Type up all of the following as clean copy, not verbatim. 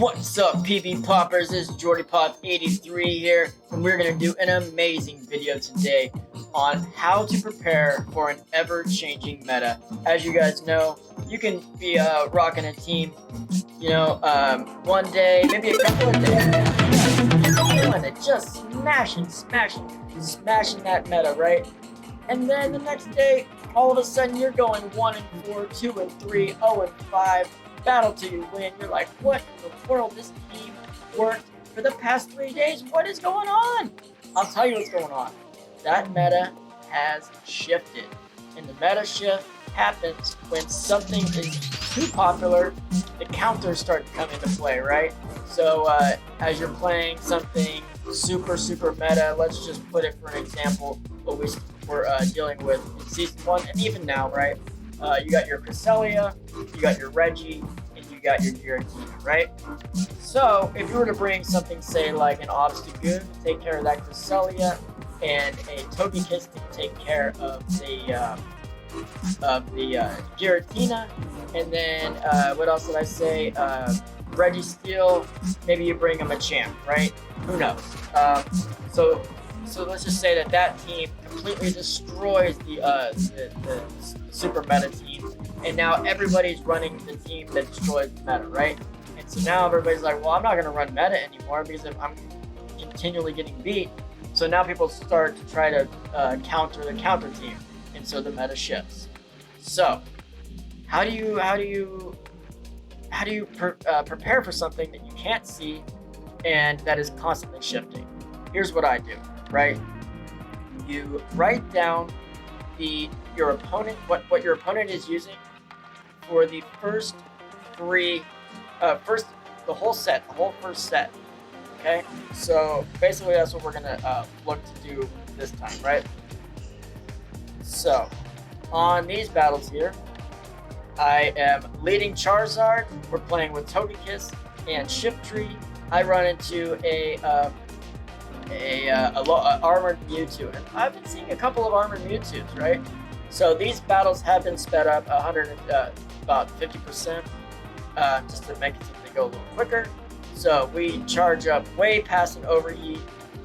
What's up, PB Poppers? This is Jordy Pop 83 here, and we're going to do an amazing video today on how to prepare for an ever-changing meta. As you guys know, you can be rocking a team, one day, maybe a couple of days, just smashing that meta, right? And then the next day, all of a sudden, you're going 1-4, 2-3, 0-5. Battle till you win. You're like, what in the world? This team worked for the past 3 days. What is going on? I'll tell you what's going on. That meta has shifted. And the meta shift happens when something is too popular, the counters start to come into play, right? So as you're playing something super meta, let's just put it for an example, what we were dealing with in Season 1 and even now, right? You got your Cresselia, you got your Reggie, and you got your Giratina, right? So, if you were to bring something, say, like an Obstagoon to take care of that Cresselia, and a Togekiss to take care of the Giratina, and then, what else did I say? Registeel, maybe you bring him a champ, right? Who knows? So let's just say that team completely destroys the super meta team, and now everybody's running the team that destroys the meta, right? And so now everybody's like, well, I'm not going to run meta anymore because if I'm continually getting beat. So now people start to try to counter the counter team, and so the meta shifts. So how do you prepare for something that you can't see and that is constantly shifting? Here's what I do. Right, you write down your opponent, what your opponent is using for the first the whole first set. Okay, so basically that's what we're gonna look to do this time, right? So on these battles here, I am leading Charizard. We're playing with Togekiss and Shiftry. I run into a armored Mewtwo, and I've been seeing a couple of armored Mewtwo's, right? So these battles have been sped up about 50%, just to make it seem to go a little quicker. So we charge up way past an overheat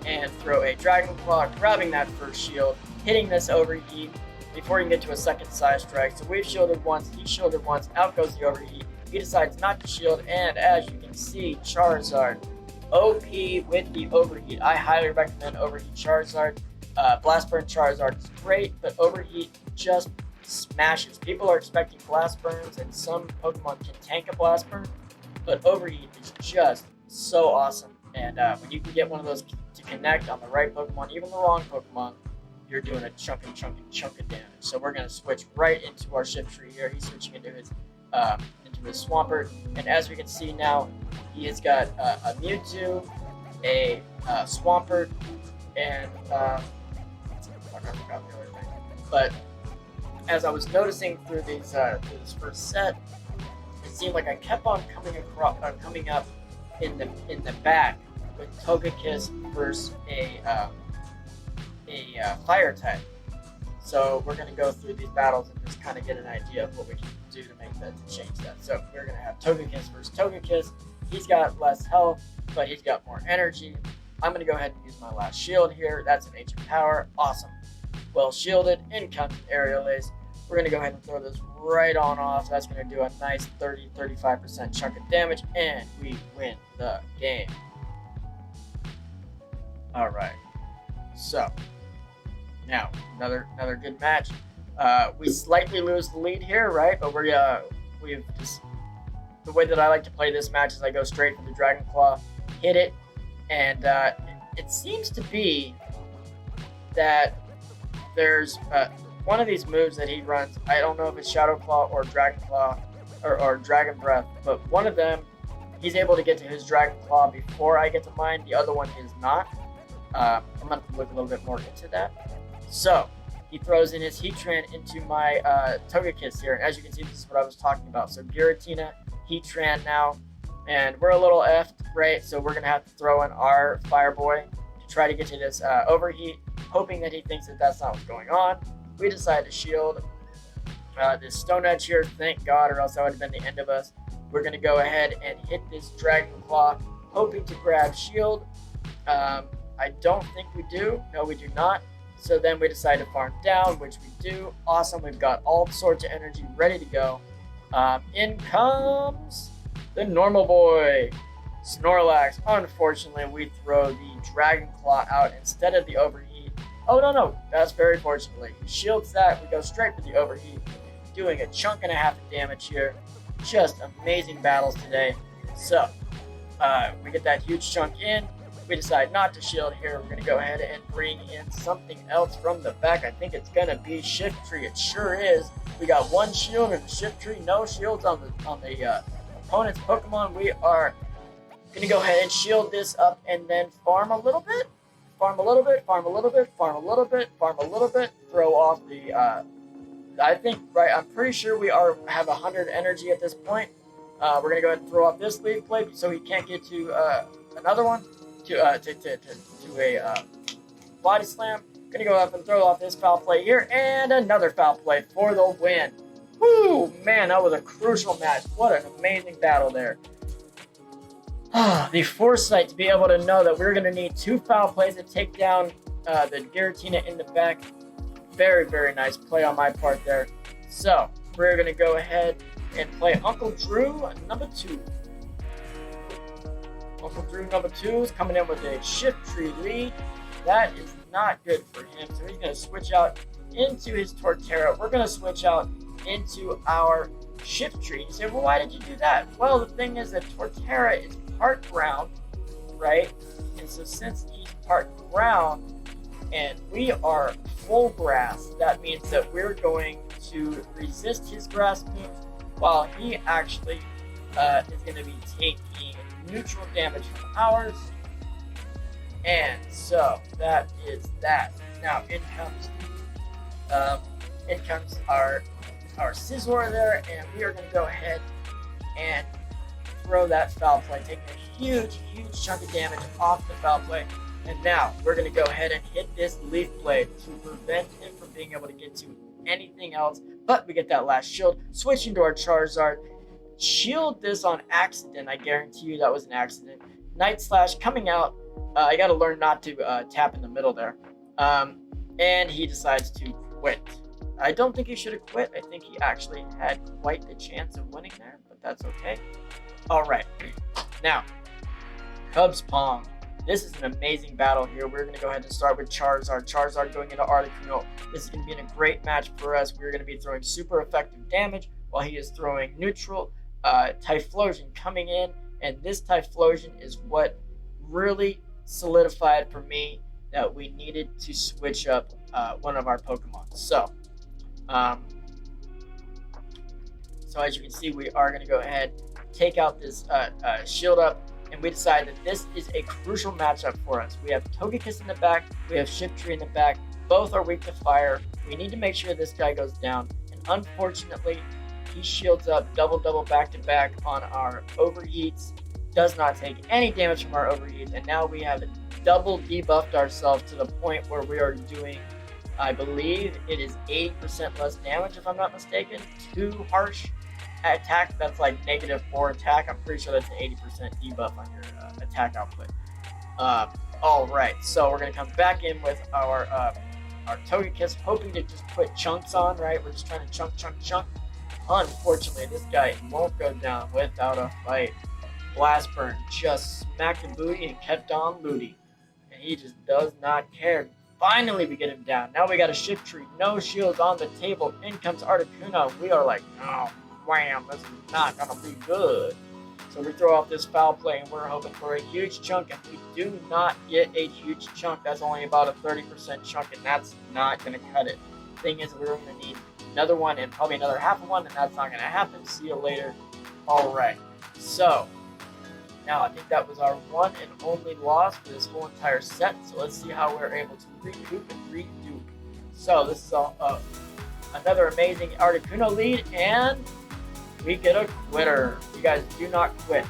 and throw a Dragon Claw, grabbing that first shield, hitting this overheat before you can get to a second side strike. So we've shielded once, he shielded once, out goes the overheat. He decides not to shield, and as you can see, Charizard OP with the overheat. I highly recommend overheat Charizard. Blast Burn Charizard is great, but overheat just smashes. People are expecting blast burns, and some Pokemon can tank a blast burn, but overheat is just so awesome. And when you can get one of those to connect on the right Pokemon, even the wrong Pokemon, you're doing a chunk of damage. So we're going to switch right into our Shiftry here. He's switching into his Swampert, and as we can see now, he has got a Mewtwo, a Swampert, and I forgot the other thing. But as I was noticing through this first set, it seemed like I kept on coming up in the back with Togekiss versus a fire type. So we're going to go through these battles and just kind of get an idea of what we can do to make that, to change that. So we're going to have Togekiss versus Togekiss. He's got less health, but he's got more energy. I'm going to go ahead and use my last shield here. That's an Ancient Power. Awesome. Well shielded. In comes an Aerial Ace. We're going to go ahead and throw this right on off. That's going to do a nice 30-35% chunk of damage, and we win the game. All right. So now, another good match. We slightly lose the lead here, right? But we've just, the way that I like to play this match is I go straight for the Dragon Claw, hit it, and it seems to be that there's one of these moves that he runs. I don't know if it's Shadow Claw or Dragon Claw or Dragon Breath, but one of them, he's able to get to his Dragon Claw before I get to mine. The other one is not. I'm going to look a little bit more into that. So he throws in his Heatran into my Togekiss here, and as you can see, this is what I was talking about. So Giratina, Heatran now, and we're a little effed, right? So we're going to have to throw in our Fire Boy to try to get to this overheat, hoping that he thinks that that's not what's going on. We decide to shield this Stone Edge here, thank God, or else that would have been the end of us. we're going to go ahead and hit this Dragon Claw, hoping to grab shield. I don't think we do. No, we do not. So then we decide to farm down, which we do. Awesome. We've got all sorts of energy ready to go. In comes the normal boy, Snorlax. Unfortunately, we throw the Dragon Claw out instead of the overheat. Oh, no. That's very fortunately. He shields that. We go straight for the overheat, doing a chunk and a half of damage here. Just amazing battles today. So, we get that huge chunk in. We decide not to shield here. We're going to go ahead and bring in something else from the back. I think it's going to be Shift Tree. It sure is. We got one shield and a Shift Tree. No shields on the opponent's Pokemon. We are going to go ahead and shield this up and then farm a little bit. Farm a little bit. Farm a little bit. Farm a little bit. Farm a little bit. Throw off the... I think, right, I'm pretty sure we have 100 energy at this point. We're going to go ahead and throw off this Leaf Blade so he can't get to another one. To a body slam. Gonna go up and throw off this foul play here, and another foul play for the win. Woo, man, that was a crucial match. What an amazing battle there. The foresight to be able to know that we're gonna need 2 foul plays to take down the Giratina in the back. Very, very nice play on my part there. So we're gonna go ahead and play Uncle Drew number 2. Uncle Drew number 2 is coming in with a Shift Tree lead. That is not good for him. So he's going to switch out into his Torterra. We're going to switch out into our Shift Tree. You say, well, why did you do that? Well, the thing is that Torterra is part ground, right? And so since he's part ground and we are full grass, that means that we're going to resist his grass moves while he actually is going to be taking neutral damage from ours, and so that is that. Now in comes our Scizor there, and we are going to go ahead and throw that foul play, taking a huge chunk of damage off the foul play. And now we're going to go ahead and hit this Leaf Blade to prevent him from being able to get to anything else. But we get that last shield, switching to our Charizard. Shield this on accident. I guarantee you that was an accident. Night Slash coming out. I got to learn not to tap in the middle there. And he decides to quit. I don't think he should have quit. I think he actually had quite the chance of winning there, but that's okay. All right. Now, Cubs Pong. This is an amazing battle here. We're going to go ahead and start with Charizard. Charizard going into Articuno. This is going to be a great match for us. We're going to be throwing super effective damage while he is throwing neutral. Typhlosion coming in, and this Typhlosion is what really solidified for me that we needed to switch up one of our Pokemon. So as you can see, we are going to go ahead, take out this shield up, and we decide that this is a crucial matchup for us. We have Togekiss in the back, we have Shift Tree in the back. Both are weak to fire. We need to make sure this guy goes down, and unfortunately, he shields up double back to back on our overheats, does not take any damage from our overheats, and now we have double debuffed ourselves to the point where we are doing, I believe it is 80% less damage if I'm not mistaken. 2 harsh attack, that's like -4 attack. I'm pretty sure that's an 80% debuff on your attack output. All right, so we're gonna come back in with our Togekiss, hoping to just put chunks on, right? We're just trying to chunk. Unfortunately, this guy won't go down without a fight. Blast Burn just smacked the booty and kept on looting. And he just does not care. Finally, we get him down. Now we got a Shift Tree. No shields on the table. In comes Articuno. We are like, oh, wham, this is not going to be good. So we throw off this foul play, and we're hoping for a huge chunk, and we do not get a huge chunk. That's only about a 30% chunk, and that's not going to cut it. Thing is, we're going to need another one and probably another half of one, and that's not going to happen. See you later. All right. So now I think that was our one and only loss for this whole entire set. So let's see how we're able to recoup and redo. So this is another amazing Articuno lead, and we get a quitter. You guys do not quit.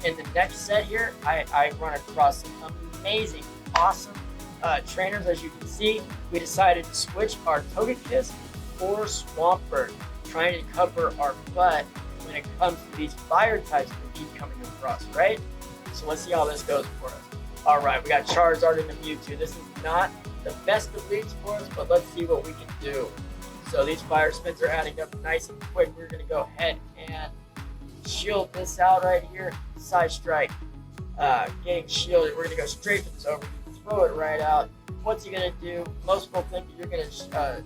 In the next set here, I run across some amazing, awesome trainers. As you can see, we decided to switch our Togekiss for Swampert, trying to cover our butt when it comes to these fire types that keep coming across, right? So let's see how this goes for us. All right, we got Charizard and the Mewtwo. This is not the best of leads for us, but let's see what we can do. So these fire spins are adding up nice and quick. We're gonna go ahead and shield this out right here. Side strike, getting shielded. We're gonna go straight for this over. Throw it right out. What's he gonna do? Most people think that you're gonna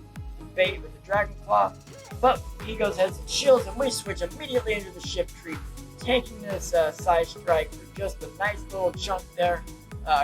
bait with the Dragon Claw, but he goes ahead and shields, and we switch immediately into the Shift Tree, taking this side strike for just a nice little chunk there,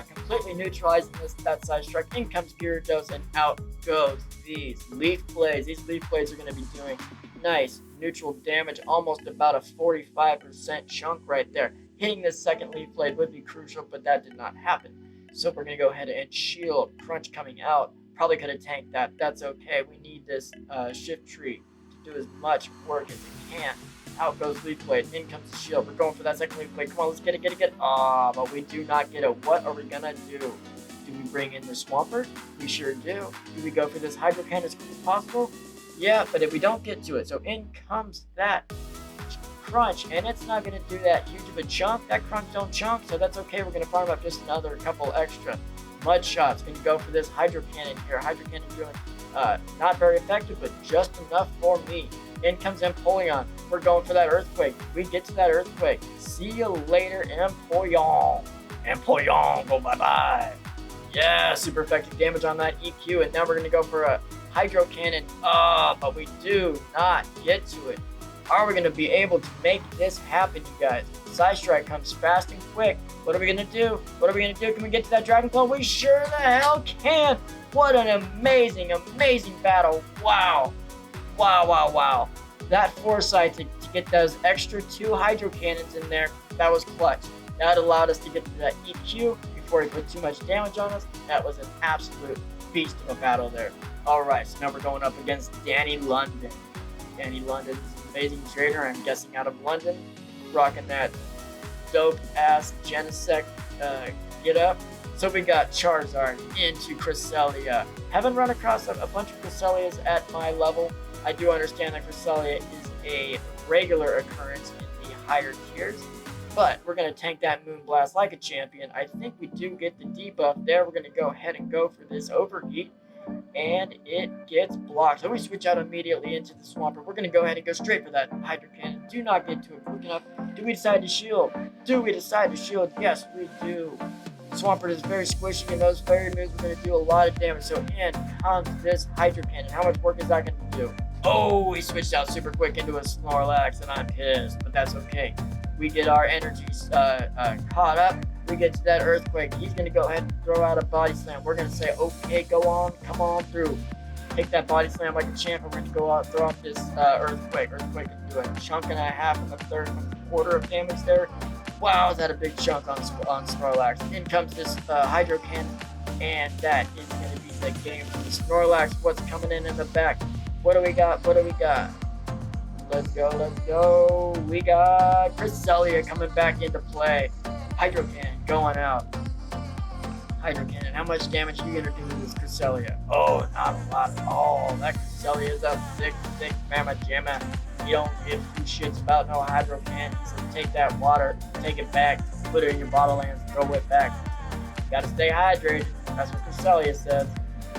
completely neutralizing that side strike. In comes Gyarados, and out goes these Leaf Blades. These Leaf Blades are going to be doing nice neutral damage, almost about a 45% chunk right there. Hitting this second Leaf Blade would be crucial, but that did not happen. So we're going to go ahead and shield. Crunch coming out. Probably could have tanked that. That's okay. We need this Shift Tree to do as much work as it can. Out goes Leaf Blade. In comes the shield. We're going for that second Leaf Blade. Come on, let's get it. Ah, but we do not get it. What are we going to do? Do we bring in the Swampert? We sure do. Do we go for this Hydro Cannon as quick as possible? Yeah, but if we don't get to it. So in comes that Crunch, and it's not going to do that huge of a chunk. That Crunch don't chunk, so that's okay. We're going to farm up just another couple extra. Mud Shots. Going to go for this Hydro Cannon here. Hydro Cannon doing not very effective, but just enough for me. In comes Empoleon. We're going for that Earthquake. We get to that Earthquake. See you later, Empoleon. Empoleon, go bye-bye. Yeah, super effective damage on that EQ, and now we're going to go for a Hydro Cannon. But we do not get to it. Are we going to be able to make this happen, you guys? Side Strike comes fast and quick. What are we going to do? What are we going to do? Can we get to that Dragon Claw? We sure the hell can. What an amazing, amazing battle. Wow. Wow. That foresight to get those extra 2 Hydro Cannons in there, that was clutch. That allowed us to get to that EQ before he put too much damage on us. That was an absolute beast of a battle there. Alright, so now we're going up against Danny London. Danny London is an amazing trainer, I'm guessing out of London. Rocking that dope-ass Genesect get up. So we got Charizard into Cresselia. Haven't run across a bunch of Cresselias at my level. I do understand that Cresselia is a regular occurrence in the higher tiers, but we're going to tank that Moonblast like a champion. I think we do get the debuff there. We're going to go ahead and go for this Overheat, and it gets blocked. So we switch out immediately into the Swampert. We're going to go ahead and go straight for that Hydro Cannon. Do not get to it quick enough. Do we decide to shield? Yes, we do. Swampert is very squishy, and those fairy moves are going to do a lot of damage. So in comes this Hydro Cannon. How much work is that going to do? Oh, he switched out super quick into a Snorlax, and I'm pissed, but that's okay. We get our energies caught up. We get to that Earthquake. He's going to go ahead and throw out a Body Slam. We're going to say, okay, go on, come on through. Take that Body Slam like a champ. We're going to go out, throw out this Earthquake. Earthquake can do a chunk and a half and a third, quarter of damage there. Wow, is that a big chunk on Snorlax. In comes this Hydro Cannon, and that is going to be the game for the Snorlax. What's coming in the back? What do we got? Let's go. We got Cresselia coming back into play. Hydro Cannon going out. Hydro Cannon, how much damage are you going to do with this Cresselia? Oh, not a lot at all. That Cresselia is a thick mamma jamma. You don't give 2 shits about no Hydro Cannon. So take that water, take it back, put it in your bottle and throw it back. You gotta stay hydrated. That's what Cresselia says.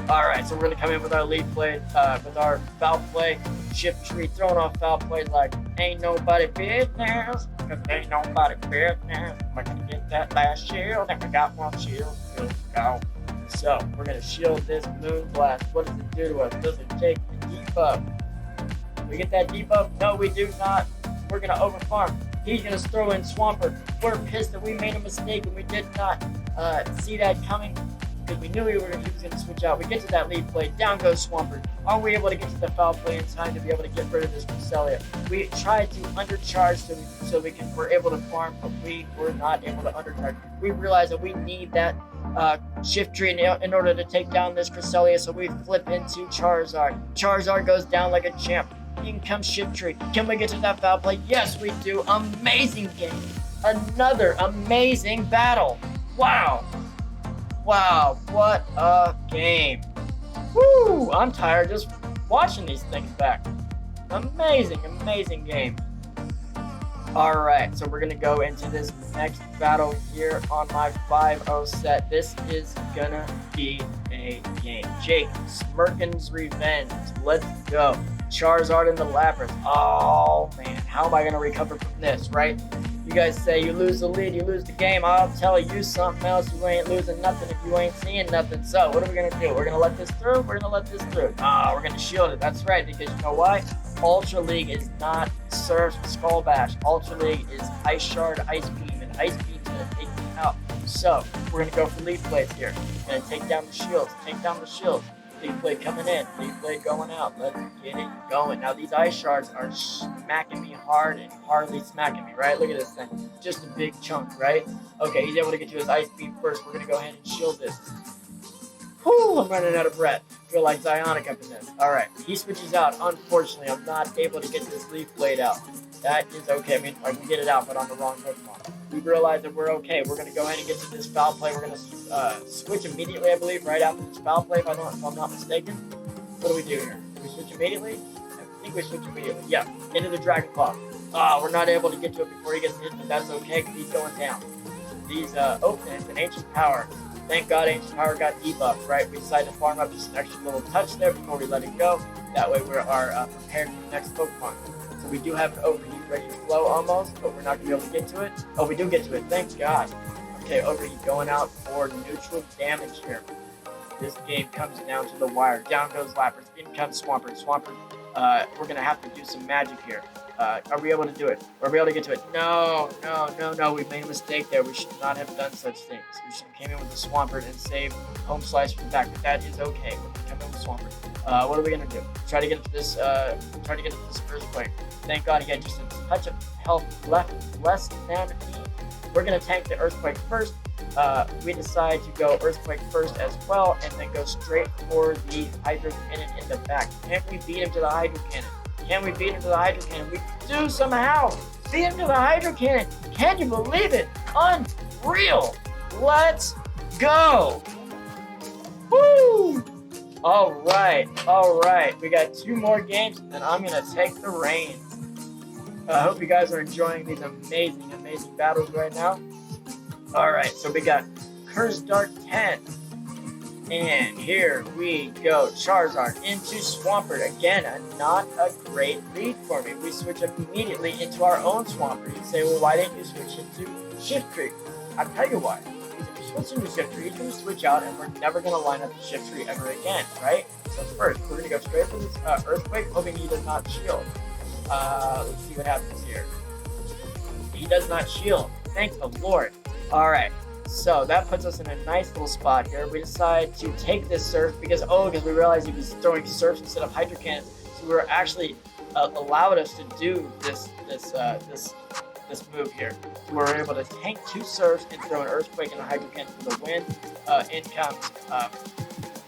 Alright, so we're going to come in with our Leaf Blade, with our Foul Play, Shift Tree, throwing off Foul Play like ain't nobody business, cause ain't nobody business. We're going to get that last shield, and we got 1 shield to go. So, we're going to shield this Moonblast. What does it do to us? Does it take the debuff? We get that debuff? No, we do not. We're going to overfarm. He's going to throw in Swampert. We're pissed that we made a mistake and we did not see that coming, because we knew he was going to switch out. We get to that Leaf Blade, down goes Swampert. Are we able to get to the Foul Play in time to be able to get rid of this Cresselia? We tried to undercharge so we're able to farm, but we were not able to undercharge. We realized that we need that Shift Tree in order to take down this Cresselia, so we flip into Charizard. Charizard goes down like a champ. In comes Shift Tree. Can we get to that Foul Play? Yes, we do. Amazing game. Another amazing battle. Wow, what a game. Woo! I'm tired just watching these things back. Amazing game. All right, so we're gonna go into this next battle here on my 5-0 set. This is gonna be a game. Jake, Smirkin's Revenge. Let's go. Charizard in the Lapras. Oh man, how am I gonna recover from this, right? You guys say you lose the lead, you lose the game. I'll tell you something else. You ain't losing nothing if you ain't seeing nothing. So what are we gonna do? We're gonna let this through? We're gonna let this through. We're gonna shield it. That's right, because you know why? Ultra League is not Surf Skull Bash. Ultra League is Ice Shard, Ice Beam, and Ice Beam's gonna take me out. So we're gonna go for Leaf Blades here. Gonna take down the shields, take down the shields. Leaf Blade coming in, Leaf Blade going out. Let's get it going. Now these Ice Shards are smacking me hard and hardly smacking me, right? Look at this thing. Just a big chunk, right? Okay, he's able to get to his Ice Beam first. We're gonna go ahead and shield this. Whew, I'm running out of breath. I feel like Zionic up in this. Alright, he switches out. Unfortunately, I'm not able to get this Leaf Blade out. That is okay. I mean, I can get it out, but on the wrong Pokemon. We realize that we're okay. We're going to go ahead and get to this Foul Play. We're going to switch immediately, I believe, right after this Foul Play, if I'm not mistaken. What do we do here? Do we switch immediately? I think we switch immediately. Yeah, into the Dragon Claw. We're not able to get to it before he gets hit, but that's okay because he's going down. These openings and Ancient Power. Thank God Ancient Power got debuffed, right? We decided to farm up just an extra little touch there before we let it go. That way we are prepared for the next Pokemon. So we do have an Overheat ready to flow almost, but we're not going to be able to get to it. Oh, we do get to it. Thank God. Okay, Overheat going out for neutral damage here. This game comes down to the wire. Down goes Lapras. In comes Swampert. Swampert, we're going to have to do some magic here. Are we able to do it? Are we able to get to it? No. We made a mistake there. We should not have done such things. We should have came in with the Swampert and saved Home Slice from the back. But that is okay. We're going to come in with Swampert. What are we going to do? Try to get into this Earthquake. Thank God he had just a touch of health less than me. We're going to tank the Earthquake first. We decide to go Earthquake first as well, and then go straight for the Hydro Cannon in the back. Can we beat him to the Hydro Cannon? Can we beat him to the Hydro Cannon? We do somehow. Beat him to the Hydro Cannon. Can you believe it? Unreal. Let's go. Woo! All right. We got 2 more games, and then I'm going to take the reins. I hope you guys are enjoying these amazing battles right now. All right, so we got Curse Dart 10. And here we go. Charizard into Swampert. Again, not a great lead for me. We switch up immediately into our own Swampert. You say, well, why didn't you switch into Shift Tree? I'll tell you why. Because if you switch into Shift Tree, he's going to switch out, and we're never going to line up the Shift Tree ever again, right? So first, we're going to go straight for this Earthquake, hoping he does not shield. Let's see what happens here. He does not shield. Thank the Lord. All right. So that puts us in a nice little spot here. We decide to take this Surf because we realized he was throwing Surfs instead of Hydro Cannons. So we were actually allowed us to do this move here. We were able to tank 2 Surfs and throw an Earthquake and a Hydro Cannon for the win. In comes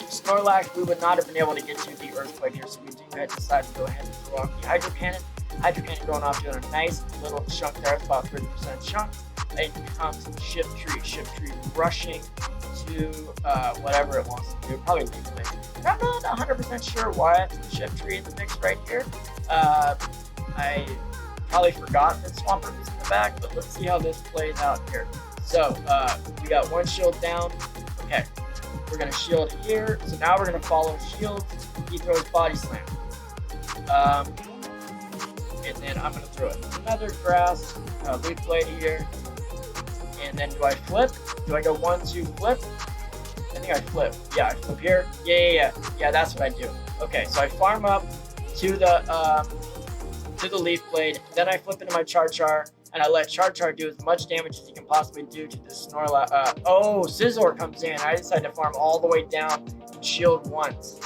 Snorlax. We would not have been able to get to the Earthquake here, so we decide to go ahead and throw off the Hydro Cannon. Hydro Cannon going off doing a nice little chunk there. It's about 30% chunk. In comes Shift Tree rushing to whatever it wants to do. Probably Leaf Blade. I'm not 100% sure why it's the Shift Tree in the mix right here. I probably forgot that Swampert was in the back, but let's see how this plays out here. So we got 1 shield down. Okay, we're gonna shield here. So now we're gonna follow shields. He throws Body Slam. And then I'm gonna throw another Grass Leaf Blade here. And then do I flip? Do I go 1-2 flip? I think I flip. Yeah, I flip here. Yeah, that's what I do. Okay, so I farm up to the Leaf Blade, then I flip into my Char, and I let Char do as much damage as he can possibly do to this Snorlax. Scizor comes in. I decide to farm all the way down and shield once.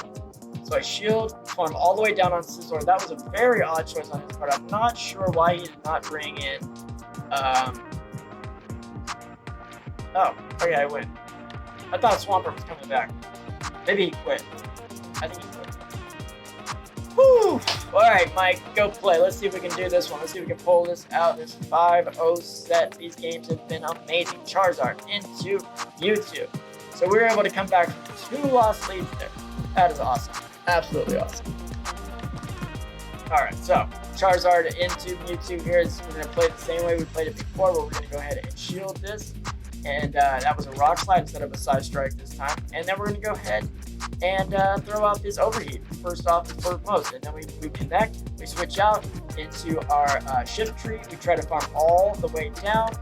So I shield, farm all the way down on Scizor. That was a very odd choice on his part. I'm not sure why he did not bring in okay, I win. I thought Swampert was coming back. Maybe he quit. I think he quit. Whew! Alright, Mike, go play. Let's see if we can do this one. Let's see if we can pull this out. This 5-0 set. These games have been amazing. Charizard into Mewtwo. So we were able to come back from 2 lost leads there. That is awesome. Absolutely awesome. Alright, so Charizard into Mewtwo here. We're going to play it the same way we played it before, where we're going to go ahead and shield this. And that was a Rock Slide instead of a Side Strike this time. And then we're going to go ahead and throw out this Overheat, first off and foremost. And then we connect, we switch out into our Shift Tree. We try to farm all the way down.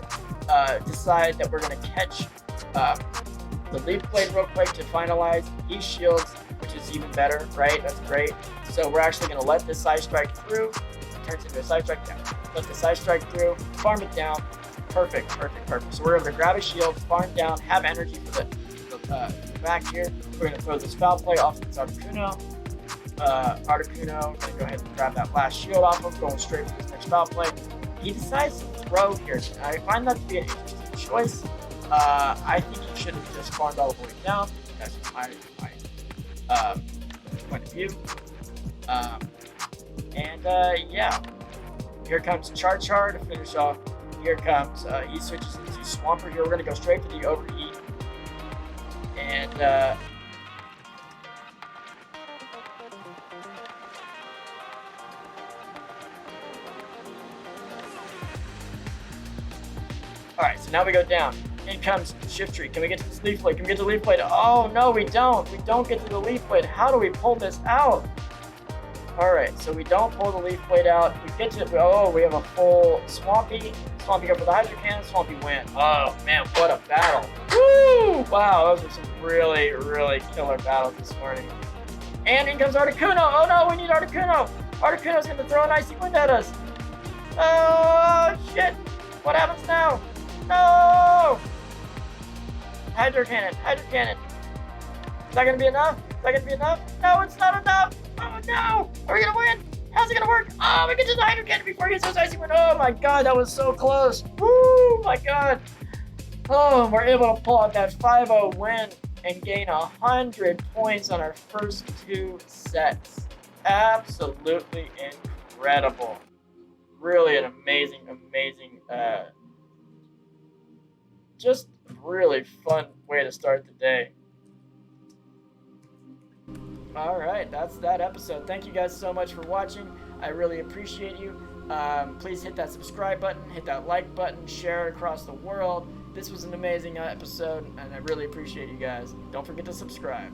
Decide that we're going to catch the Leaf Blade real quick to finalize. He shields, which is even better, right? That's great. So we're actually going to let this Side Strike through. It turns into a Side Strike down. Let the Side Strike through, farm it down. Perfect. So we're going to grab a shield, farm down, have energy for the back here. We're going to throw this Foul Play off this Articuno. Articuno, going to go ahead and grab that last shield off him, going straight for this next Foul Play. He decides to throw here. I find that to be an interesting choice. I think he should have just farmed all the way down. That's just my point of view. Yeah. Here comes Char to finish off. Here comes, he switches into Swampert here. We're going to go straight for the Overheat. And, alright, so now we go down. In comes Shift Tree. Can we get to this Leaf Blade? Can we get to the Leaf Blade? Oh, no, we don't. We don't get to the Leaf Blade. How do we pull this out? Alright, so we don't pull the Leaf Blade out. We get to, oh, we have a full Swampy. Swampy go for the Hydro Cannon. Swampy win. Oh, man, what a battle. Woo! Wow, those are some really, really killer battles this morning. And in comes Articuno. Oh, no, we need Articuno. Articuno's going to throw an Icy Wind at us. Oh, shit. What happens now? No! Hydro Cannon. Is that going to be enough? No, it's not enough. Oh, no. Are we going to win? How's it going to work? Oh, we get to the Hydro Cannon before he gets those Icy Wind. Oh, my God. That was so close. Woo, my God. Oh, we're able to pull out that 5-0 win and gain 100 points on our first 2 sets. Absolutely incredible. Really an amazing, just really fun way to start the day. Alright, that's that episode. Thank you guys so much for watching. I really appreciate you. Please hit that subscribe button, hit that like button, share it across the world. This was an amazing episode, and I really appreciate you guys. Don't forget to subscribe.